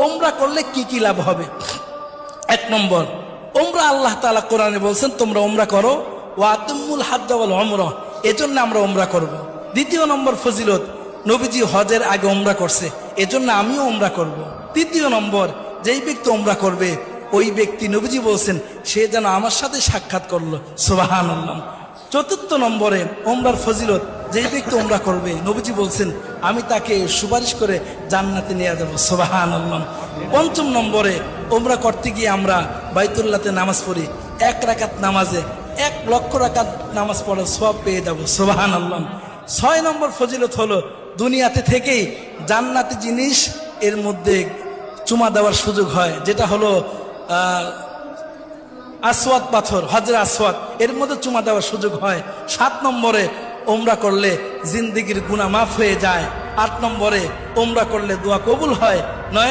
ওমরা করলে কি কি লাভ হবে? এক নম্বর, ওমরা আল্লাহ তাআলা কোরআনে বলছেন তোমরা ওমরা করো, ওয়া আতিমুল হাজ্জ ওয়াল উমরা, এজন্য আমরা ওমরা করব। দ্বিতীয় নম্বর ফজিলত, নবীজি হজের আগে ওমরা করছে, এজন্য আমিও ওমরা করব। তৃতীয় নম্বর, যেই ব্যক্তি ওমরা করবে ওই ব্যক্তি নবীজি বলছেন সে যেন আমার সাথে সাক্ষাৎ করলো, সুবহানাল্লাহ। চতুর্থ নম্বরে ওমরার ফজিলত, যেই ব্যক্তি ওমরা করবে নবীজি বলছেন আমি তাকে সুপারিশ করে জান্নাতে নিয়ে যাবো, সুবহানাল্লাহ। পঞ্চম নম্বরে, ওমরা করতে গিয়ে আমরা বাইতুল্লাহতে নামাজ পড়ি, 1 রাকাত নামাজে 1 লক্ষ রাকাত নামাজ পড়ার সওয়াব পেয়ে যাবো, সুবহানাল্লাহ। 6 নম্বর ফজিলত হলো দুনিয়াতে থেকেই জান্নাতি জিনিস এর মধ্যে চুমা দেওয়ার সুযোগ হয়, যেটা হলো আসওয়াদ পাথর, হজরে আসওয়াদ, এর মধ্যে চুমা দেওয়ার সুযোগ হয়। 7 নম্বরে, ওমরা করলে জিন্দেগির গুনাহ মাফ হয়ে যায়। 8 নম্বরে, ওমরা করলে দোয়া কবুল হয়। 9